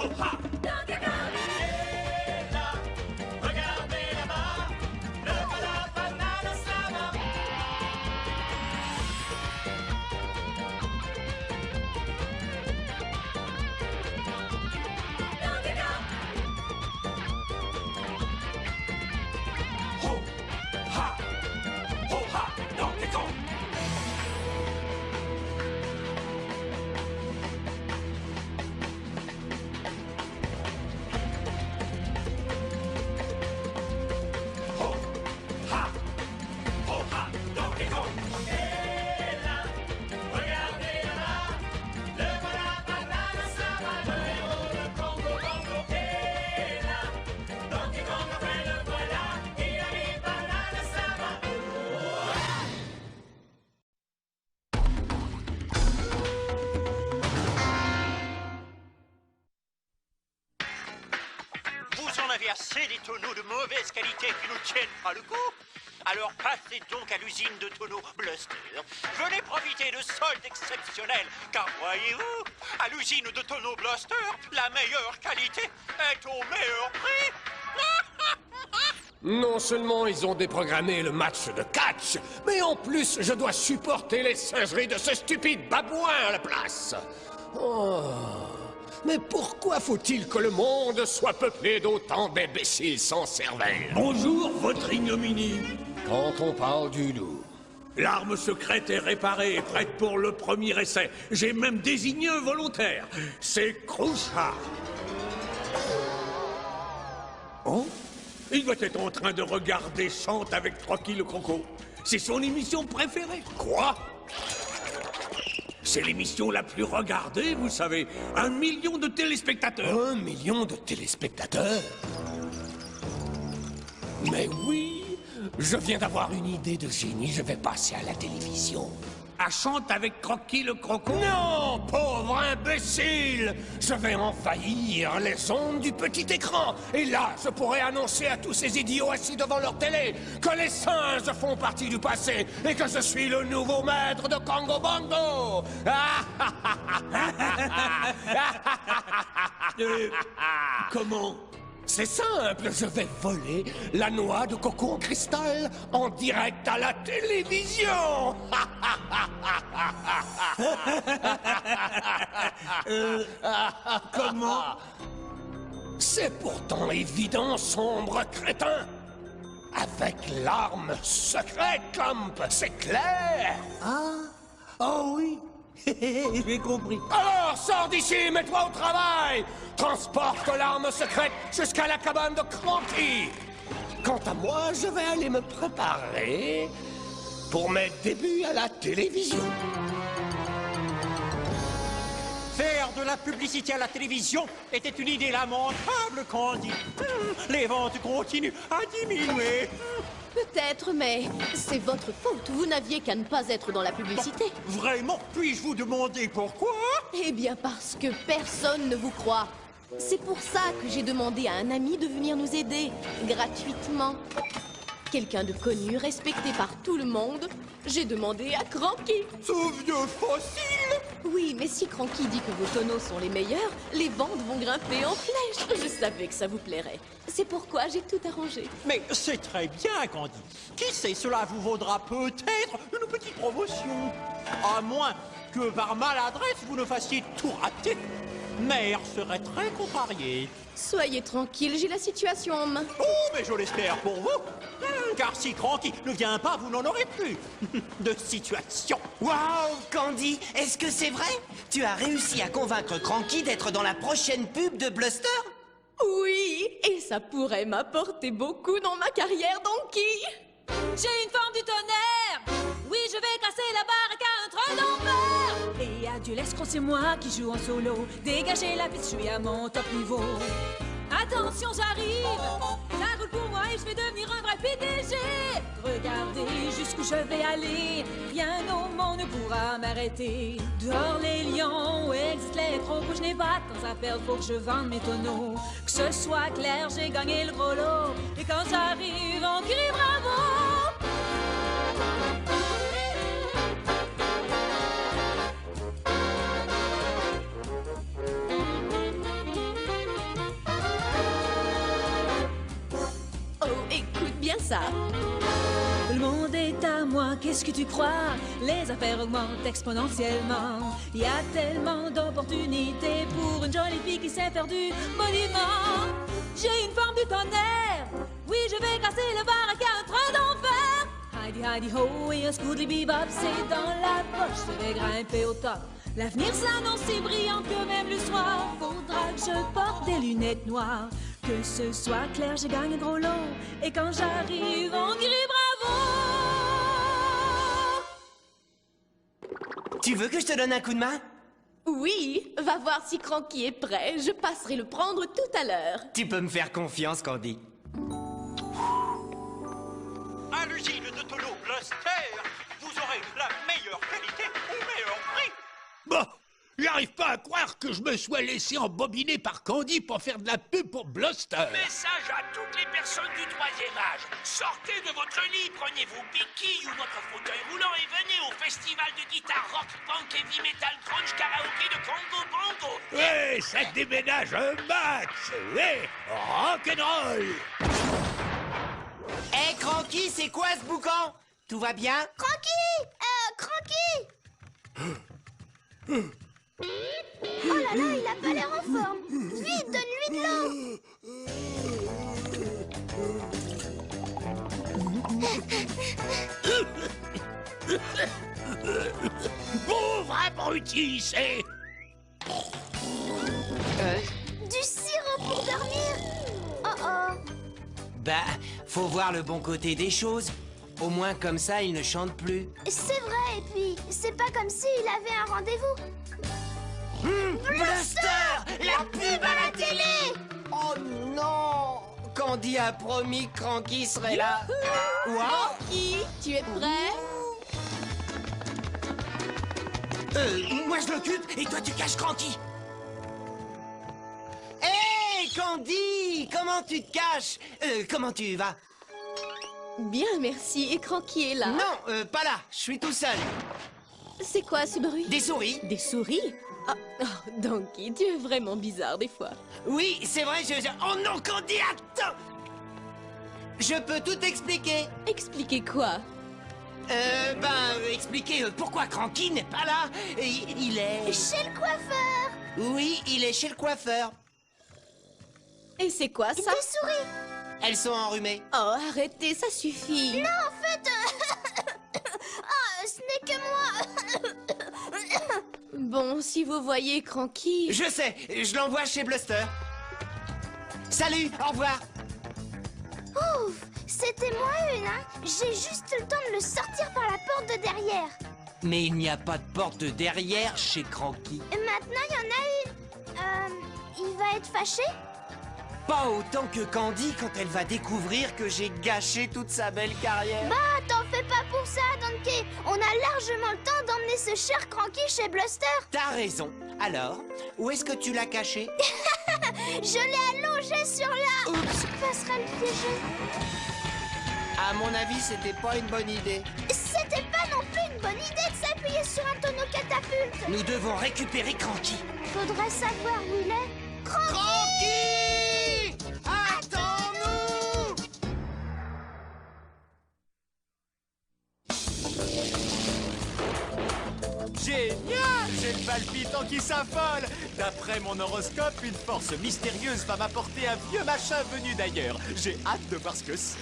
ha. Et là, regardez là-bas, le voilà banane slama. Ho ha, Donkey Kong. Vous en avez assez des tonneaux de mauvaise qualité qui nous tiennent pas le coup? Alors passez donc à l'usine de tonneaux Bluster. Venez profiter de soldes exceptionnels, car voyez-vous, à l'usine de tonneaux Bluster, la meilleure qualité est au meilleur prix. Non seulement ils ont déprogrammé le match de catch, mais en plus je dois supporter les singeries de ce stupide babouin à la place. Oh, mais pourquoi faut-il que le monde soit peuplé d'autant d'imbéciles sans cervelle? Bonjour, votre ignominie. Quand on parle du loup... L'arme secrète est réparée et prête pour le premier essai. J'ai même désigné un volontaire. C'est Crouchard. Oh? Il doit être en train de regarder Chante avec Croquis le Croco. C'est son émission préférée. Quoi? C'est l'émission la plus regardée, vous savez. 1 million de téléspectateurs. 1 million de téléspectateurs? Mais oui, je viens d'avoir une idée de génie, je vais passer à la télévision. À Chante avec Croquis le Croco? Non, pauvre imbécile! Je vais envahir les ondes du petit écran. Et là, je pourrai annoncer à tous ces idiots assis devant leur télé que les singes font partie du passé et que je suis le nouveau maître de Congo Bongo. Comment? C'est simple, je vais voler la noix de coco en cristal en direct à la télévision. Comment? C'est pourtant évident, sombre crétin. Avec l'arme secrète, Clump, c'est clair. Ah? Oh oui. J'ai compris. Alors, sors d'ici, mets-toi au travail. Transporte l'arme secrète jusqu'à la cabane de Cranky. Quant à moi, je vais aller me préparer pour mes débuts à la télévision. Faire de la publicité à la télévision était une idée lamentable, Candy. Les ventes continuent à diminuer. Peut-être, mais c'est votre faute. Vous n'aviez qu'à ne pas être dans la publicité. Vraiment? Puis-je vous demander pourquoi? Eh bien, parce que personne ne vous croit. C'est pour ça que j'ai demandé à un ami de venir nous aider, gratuitement. Quelqu'un de connu, respecté par tout le monde. J'ai demandé à Cranky. Ce vieux fossile! Oui, mais si Cranky dit que vos tonneaux sont les meilleurs, les ventes vont grimper en flèche. Je savais que ça vous plairait. C'est pourquoi j'ai tout arrangé. Mais c'est très bien, Candy. Qui sait, cela vous vaudra peut-être une petite promotion. À moins que par maladresse, vous ne fassiez tout rater. Mère serait très contrariée. Soyez tranquille, j'ai la situation en main. Oh, mais je l'espère pour vous. Car si Cranky ne vient pas, vous n'en aurez plus de situation. Waouh, Candy, est-ce que c'est vrai? Tu as réussi à convaincre Cranky d'être dans la prochaine pub de Bluster? Oui, et ça pourrait m'apporter beaucoup dans ma carrière Donkey. J'ai une forme du tonnerre. Oui, je vais casser la baraque à un train d'enfer. Et adieu l'escroc, c'est moi qui joue en solo. Dégagez la piste, je suis à mon top niveau. Attention, j'arrive. Ça roule pour moi et je vais devenir un vrai PDG. Regardez jusqu'où je vais aller. Rien au monde ne pourra m'arrêter. Dehors les lions, où existent les trous, je n'ai pas de temps à perdre, faut que je vende mes tonneaux. Que ce soit clair, j'ai gagné le gros lot. Et quand j'arrive, on crie bravo. ça. Le monde est à moi, qu'est-ce que tu crois? Les affaires augmentent exponentiellement. Il y a tellement d'opportunités pour une jolie fille qui sait faire du monument. J'ai une forme du tonnerre. Oui, je vais casser le baraque à un train d'enfer. Heidi, Heidi, ho, et un scoodly bebop, c'est dans la poche. Je vais grimper au top. L'avenir s'annonce si brillant que même le soir, faudra que je porte des lunettes noires. Que ce soit clair, je gagne un gros lot. Et quand j'arrive, on crie bravo! Tu veux que je te donne un coup de main? Oui, va voir si Cranky est prêt. Je passerai le prendre tout à l'heure. Tu peux me faire confiance, Candy. À l'usine de tonneaux Bluster, vous aurez la meilleure qualité au meilleur prix. Bon, j'arrive pas à croire que je me sois laissé embobiner par Candy pour faire de la pub pour Bluster. Message à toutes les personnes du troisième âge. Sortez de votre lit, prenez vos béquilles ou votre fauteuil roulant et venez au festival de guitare rock, punk, heavy metal, grunge, karaoké de Congo Bongo. Ouais, ça déménage un max. Ouais, rock'n'roll. Hé, Cranky, c'est quoi ce boucan? Tout va bien? Cranky! Cranky! Oh là là, il a pas l'air en forme. Vite, donne-lui de l'eau. Pauvre abruti, c'est... Du sirop pour dormir. Oh oh. Bah, faut voir le bon côté des choses. Au moins, comme ça, il ne chante plus. C'est vrai, et puis, c'est pas comme s'il avait un rendez-vous. Bluster! La pub à la télé! Oh non! Candy a promis que Cranky serait là. Wow! Cranky, tu es prêt? Moi je l'occupe et toi tu caches Cranky. Hé, Candy! Comment tu te caches? Comment tu vas? Bien, merci. Et Cranky est là. Non, pas là. Je suis tout seul. C'est quoi ce bruit? Des souris? Des souris? Ah, oh, Donkey, tu es vraiment bizarre des fois. Oui, c'est vrai, Oh non, Candy, attends! Je peux tout expliquer. Expliquez quoi? Expliquer pourquoi Cranky n'est pas là. Il est... Chez le coiffeur. Oui, il est chez le coiffeur. Et c'est quoi ça? Des souris. Elles sont enrhumées. Oh, arrêtez, ça suffit. Non, en fait... Ah, ce n'est que moi. Bon, si vous voyez Cranky... Je sais, je l'envoie chez Bluster. Salut, au revoir. Ouf, c'était moi une, hein. J'ai juste le temps de le sortir par la porte de derrière. Mais il n'y a pas de porte de derrière chez Cranky. Maintenant, il y en a une. Il va être fâché? Pas autant que Candy quand elle va découvrir que j'ai gâché toute sa belle carrière. Bah, t'en fais pas pour ça, Donkey. On a largement le temps d'emmener ce cher Cranky chez Bluster. T'as raison. Alors, où est-ce que tu l'as caché? Je l'ai allongé sur la... Oups. passerelle piégée. À mon avis, c'était pas une bonne idée. C'était pas non plus une bonne idée de s'appuyer sur un tonneau catapulte. Nous devons récupérer Cranky. Faudrait savoir où il est. Cranky! Attends-nous! Génial! J'ai le palpitant qui s'affole! D'après mon horoscope, une force mystérieuse va m'apporter un vieux machin venu d'ailleurs. J'ai hâte de voir ce que c'est.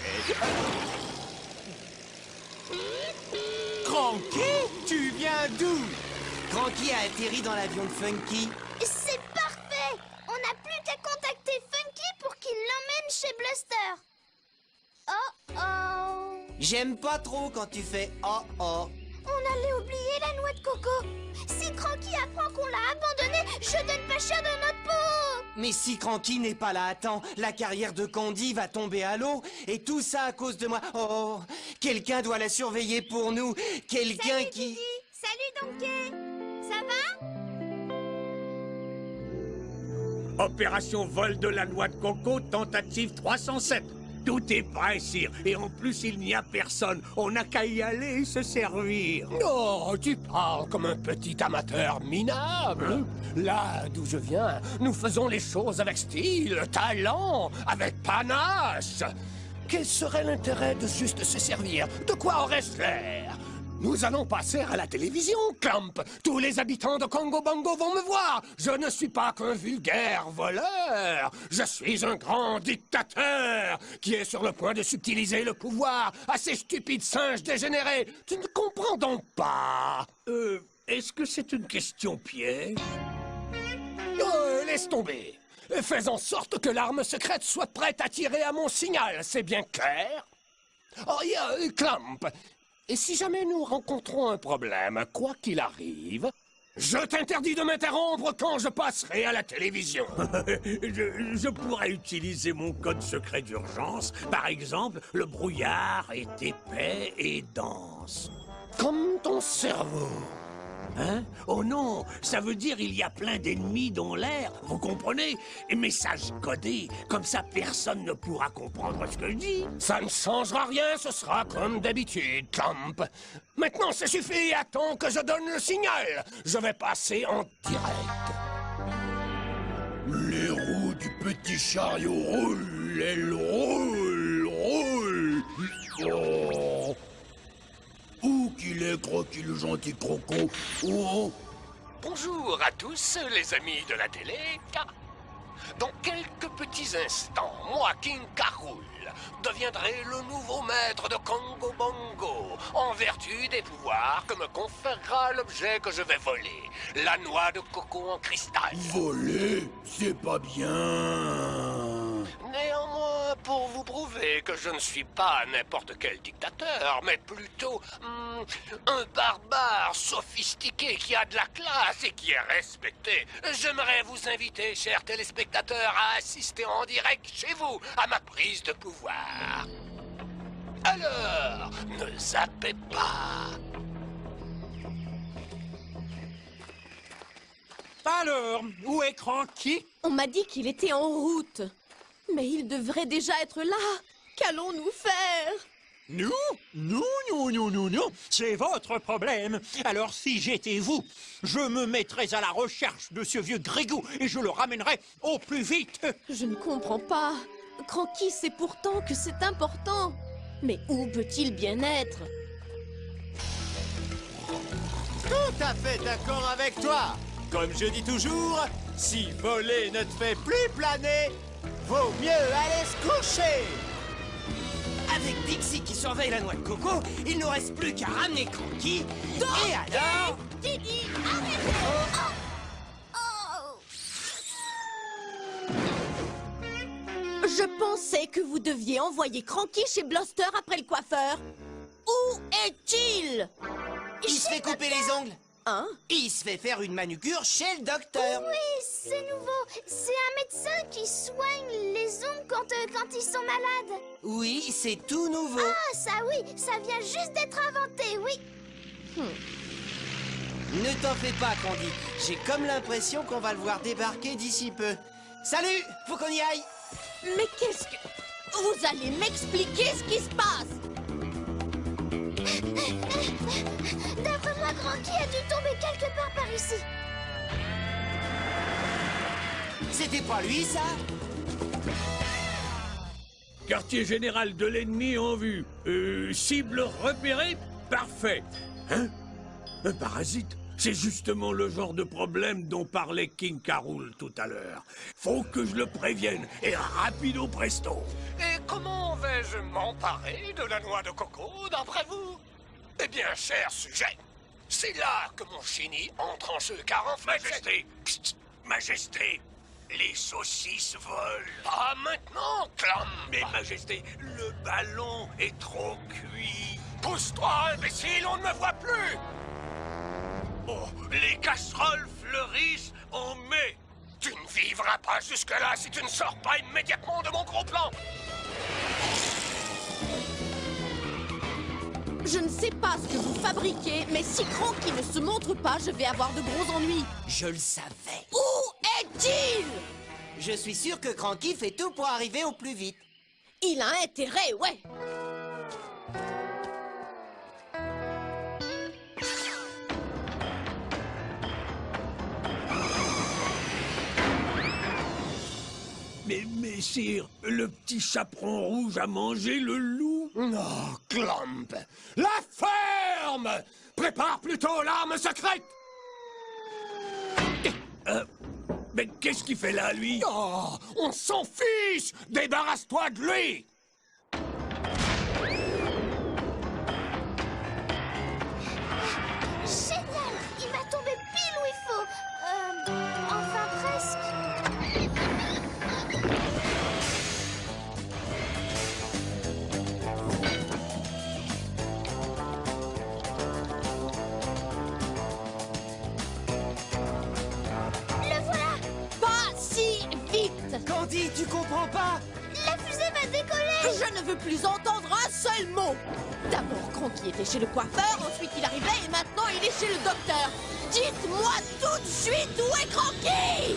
Cranky, tu viens d'où? Cranky a atterri dans l'avion de Funky. C'est parfait. On n'a plus qu'à contacter Funky pour qu'il l'emmène chez Bluster. Oh oh. J'aime pas trop quand tu fais oh oh. On allait oublier la noix de coco. Si Cranky apprend qu'on l'a abandonné, je donne pas cher de notre peau. Mais si Cranky n'est pas là à temps, la carrière de Candy va tomber à l'eau. Et tout ça à cause de moi. Oh, quelqu'un doit la surveiller pour nous. Quelqu'un Salut, qui... Didi. Salut, Donkey. Ça va? Opération vol de la noix de coco, tentative 307. Tout est prêt, sire. Et en plus, il n'y a personne. On n'a qu'à y aller et se servir. Non, tu parles comme un petit amateur minable. Là d'où je viens, nous faisons les choses avec style, talent, avec panache. quel serait l'intérêt de juste se servir? De quoi aurait-ce l'air? Nous allons passer à la télévision, Clamp. Tous les habitants de Congo Bongo vont me voir. Je ne suis pas qu'un vulgaire voleur. Je suis un grand dictateur qui est sur le point de subtiliser le pouvoir à ces stupides singes dégénérés. Tu ne comprends donc pas? Est-ce que c'est une question piège? Laisse tomber. Fais en sorte que l'arme secrète soit prête à tirer à mon signal, c'est bien clair? Oh, Clamp. Et si jamais nous rencontrons un problème, quoi qu'il arrive, je t'interdis de m'interrompre quand je passerai à la télévision. Je pourrais utiliser mon code secret d'urgence. Par exemple, le brouillard est épais et dense. Comme ton cerveau. Hein? Oh non, ça veut dire il y a plein d'ennemis dans l'air, vous comprenez? Et message codé, comme ça personne ne pourra comprendre ce que je dis. Ça ne changera rien, ce sera comme d'habitude, Clamp. Maintenant, ça suffit, attends que je donne le signal. Je vais passer en direct. Les roues du petit chariot roulent, elles roulent, roulent. Oh. Où qu'il est, Croquis le gentil croco? Oh. Bonjour à tous, les amis de la télé. Dans quelques petits instants, moi, King Carroul, deviendrai le nouveau maître de Congo Bongo, en vertu des pouvoirs que me conférera l'objet que je vais voler, la noix de coco en cristal. Voler, c'est pas bien. Néanmoins, pour vous prouver que je ne suis pas n'importe quel dictateur, mais plutôt un barbare sophistiqué qui a de la classe et qui est respecté, j'aimerais vous inviter, chers téléspectateurs, à assister en direct chez vous à ma prise de pouvoir. Alors, ne zappez pas. Alors, où est Cranky? On m'a dit qu'il était en route. Mais il devrait déjà être là. Qu'allons-nous faire? Nous? Non. C'est votre problème. Alors, si j'étais vous, je me mettrais à la recherche de ce vieux Grégou et je le ramènerais au plus vite. Je ne comprends pas. Cranky sait pourtant que c'est important. Mais où peut-il bien être? Tout à fait d'accord avec toi. Comme je dis toujours, si voler ne te fait plus planer, vaut mieux aller se coucher. Avec Dixie qui surveille la noix de coco, il ne reste plus qu'à ramener Cranky. Et alors... Didi, arrêtez! Je pensais que vous deviez envoyer Cranky chez Bluster après le coiffeur. Où est-il? Il se fait couper les ongles. Hein? Il se fait faire une manucure chez le docteur. Oui, c'est nouveau. C'est un médecin qui soigne les ongles quand ils sont malades. Oui, c'est tout nouveau. Ah, ça oui, ça vient juste d'être inventé, oui. Ne t'en fais pas, Candy. J'ai comme l'impression qu'on va le voir débarquer d'ici peu. Salut, faut qu'on y aille. Mais qu'est-ce que... Vous allez m'expliquer ce qui se passe? D'après moi, Cranky a dû tomber quelque part par ici. C'était pas lui, ça? Quartier général de l'ennemi en vue. Cible repérée? Parfait. Hein? Un parasite? C'est justement le genre de problème dont parlait King Carroul tout à l'heure. Faut que je le prévienne, et rapido presto. Et comment vais-je m'emparer de la noix de coco, d'après vous? Eh bien, cher sujet, c'est là que mon génie entre en jeu, car en fait... Majesté! Psst, Majesté! Les saucisses volent! Pas maintenant, Clam! Mais Majesté, le ballon est trop cuit! Pousse-toi, imbécile, on ne me voit plus! Oh, les casseroles fleurissent en mai! Tu ne vivras pas jusque-là si tu ne sors pas immédiatement de mon gros plan! Je ne sais pas ce que vous fabriquez, mais si Cranky ne se montre pas, je vais avoir de gros ennuis. Je le savais. Où est-il? Je suis sûr que Cranky fait tout pour arriver au plus vite. Il a intérêt, ouais. Mais sire, le petit chaperon rouge a mangé le loup. Oh, Clamp! La ferme! Prépare plutôt l'arme secrète! Mais qu'est-ce qu'il fait là, lui? Oh, on s'en fiche! Débarrasse-toi de lui! Génial! Il m'a tombé pile où il faut. Enfin presque. Le voilà! Pas si vite! Candy, tu comprends pas? La fusée va décoller! Je ne veux plus entendre un seul mot! D'abord, Cranky était chez le coiffeur, ensuite il arrivait et maintenant il est chez le docteur! Dites-moi tout de suite où est Cranky!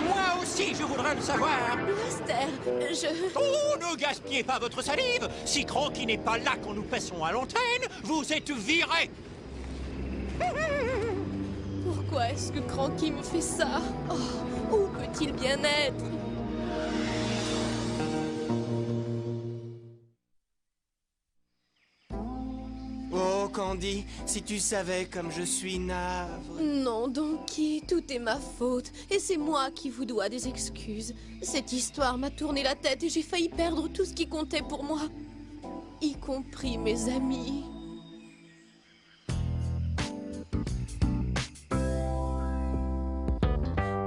Moi aussi, je voudrais le savoir. Blaster, Oh, ne gaspillez pas votre salive. Si Cranky n'est pas là quand nous passons à l'antenne, vous êtes virés. Pourquoi est-ce que Cranky me fait ça? Oh, où peut-il bien être? Oh, Candy, si tu savais comme je suis navré. Non, Donkey, tout est ma faute. Et c'est moi qui vous dois des excuses. Cette histoire m'a tourné la tête et j'ai failli perdre tout ce qui comptait pour moi. Y compris mes amis.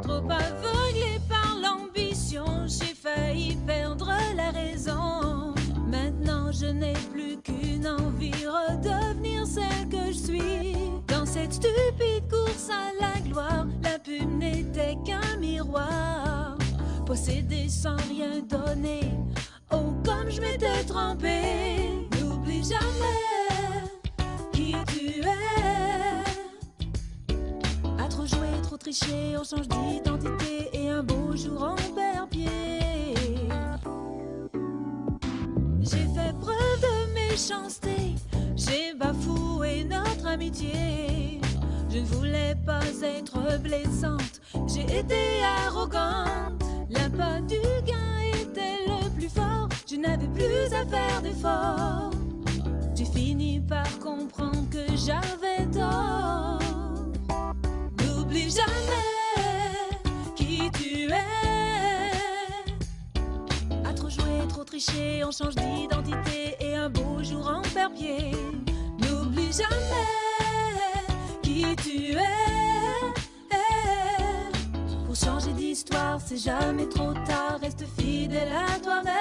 Trop aveuglé par l'ambition, j'ai failli perdre la raison. Maintenant je n'ai plus qu'une envie, redevenir celle que je suis. Dans cette stupide course à la gloire, la pub n'était qu'un miroir. Posséder sans rien donner, oh comme je m'étais trompée. N'oublie jamais qui tu es. À trop jouer, trop tricher, on change d'identité et un beau jour on perd pied. J'ai fait preuve de méchanceté, j'ai bafoué notre amitié. Je ne voulais pas être blessante, j'ai été arrogante. L'appât du gain était le plus fort, je n'avais plus à faire d'efforts. J'ai fini par comprendre que j'avais tort. N'oublie jamais qui tu es. À trop jouer, trop tricher, on change d'identité et un beau jour on perd pied. N'oublie jamais qui tu es. Pour changer d'histoire, c'est jamais trop tard. Reste fidèle à toi-même.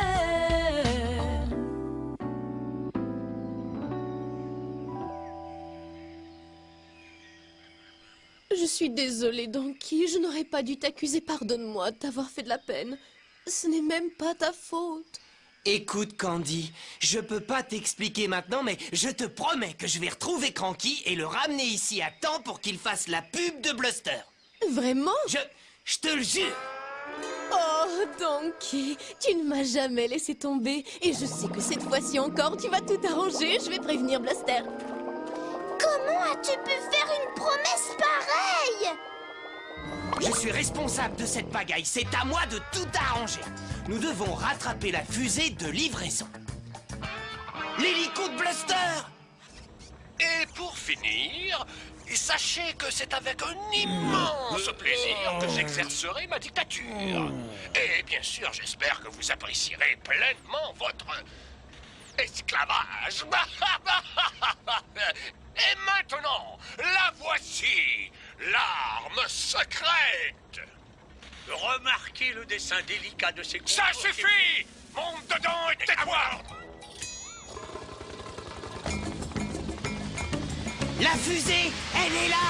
Je suis désolée, Donkey. Je n'aurais pas dû t'accuser. Pardonne-moi de t'avoir fait de la peine. Ce n'est même pas ta faute. Écoute, Candy, je peux pas t'expliquer maintenant, mais je te promets que je vais retrouver Cranky et le ramener ici à temps pour qu'il fasse la pub de Bluster. Vraiment? Je te le jure. Oh, Donkey, tu ne m'as jamais laissé tomber. Et je sais que cette fois-ci encore, tu vas tout arranger. Je vais prévenir Blaster. Comment as-tu pu faire une promesse pareille? Je suis responsable de cette pagaille. C'est à moi de tout arranger. Nous devons rattraper la fusée de livraison. L'hélico de Bluster! Et pour finir, sachez que c'est avec un immense plaisir que j'exercerai ma dictature. Et bien sûr, j'espère que vous apprécierez pleinement votre esclavage. Et maintenant, la voici, l'arme secrète. Remarquez le dessin délicat de ces Ça suffit! Monte dedans et tais-toi! La fusée, elle est là!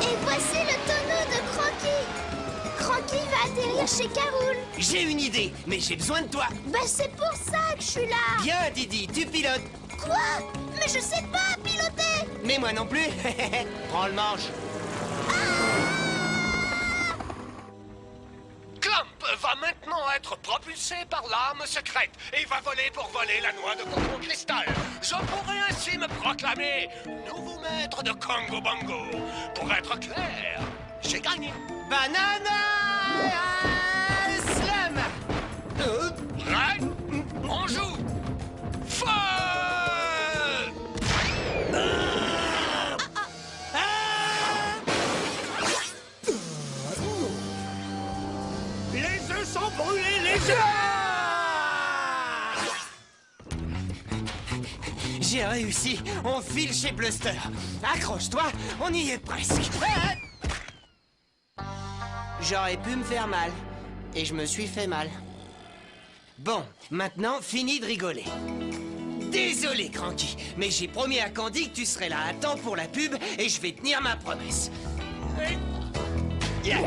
Et voici le tonneau de Cranky. Cranky va atterrir chez Caroul. J'ai une idée, mais j'ai besoin de toi. Bah c'est pour ça que je suis là. Viens, Didi, tu pilotes. Quoi? Mais je sais pas piloter. Mais moi non plus. Prends le manche. Clamp va maintenant être promu propulsé par l'âme secrète et va voler pour voler la noix de coco cristal. Je pourrais ainsi me proclamer nouveau maître de Congo Bongo. Pour être clair, j'ai gagné. Banana Slam. Prêt? On joue. Feu! Les œufs sont brûlés, les œufs! J'ai réussi. On file chez Bluster. Accroche-toi, on y est presque. J'aurais pu me faire mal. Et je me suis fait mal. Bon, maintenant, fini de rigoler. Désolé, Cranky, mais j'ai promis à Candy que tu serais là à temps pour la pub et je vais tenir ma promesse. Yeah.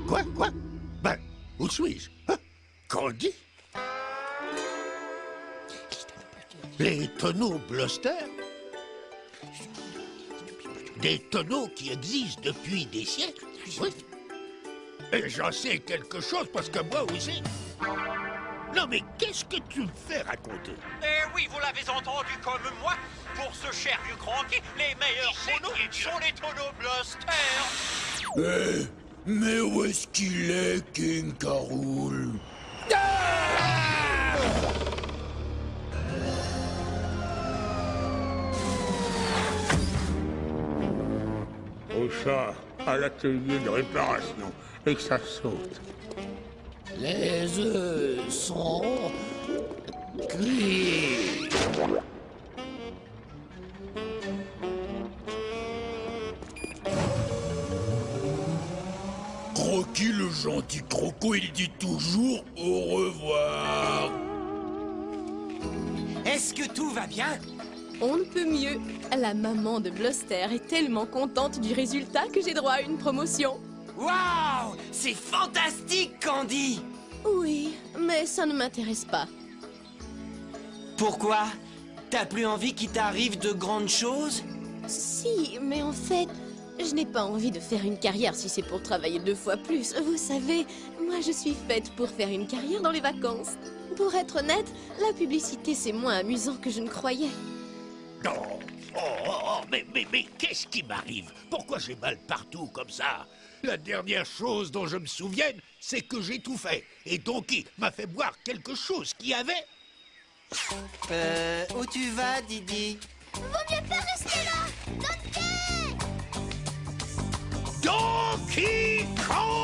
Hein? Quoi? Ben, où suis-je? Hein? Candy? Les tonneaux Bluster? Des tonneaux qui existent depuis des siècles? Oui. Et j'en sais quelque chose parce que moi aussi. Non mais qu'est-ce que tu me fais raconter? Eh oui, vous l'avez entendu comme moi. Pour ce cher vieux Cranky, les meilleurs tonneaux sont les tonneaux Bluster. Mais où est-ce qu'il est, King Caroul? Au ça, à l'atelier de réparation, et que ça saute. Les œufs sont cuits. Croquis le gentil croco, il dit toujours au revoir. Est-ce que tout va bien? On ne peut mieux. La maman de Bluster est tellement contente du résultat que j'ai droit à une promotion. Waouh! C'est fantastique, Candy! Oui, mais ça ne m'intéresse pas. Pourquoi? T'as plus envie qu'il t'arrive de grandes choses? Si, mais en fait, je n'ai pas envie de faire une carrière si c'est pour travailler 2 fois plus. Vous savez, moi je suis faite pour faire une carrière dans les vacances. Pour être honnête, la publicité c'est moins amusant que je ne croyais. Non. Mais qu'est-ce qui m'arrive? Pourquoi j'ai mal partout comme ça? La dernière chose dont je me souvienne, c'est que j'étouffais. Et Donkey m'a fait boire quelque chose qui avait... Où tu vas, Didi? Vaut mieux pas rester là. Donkey! Donkey Kong!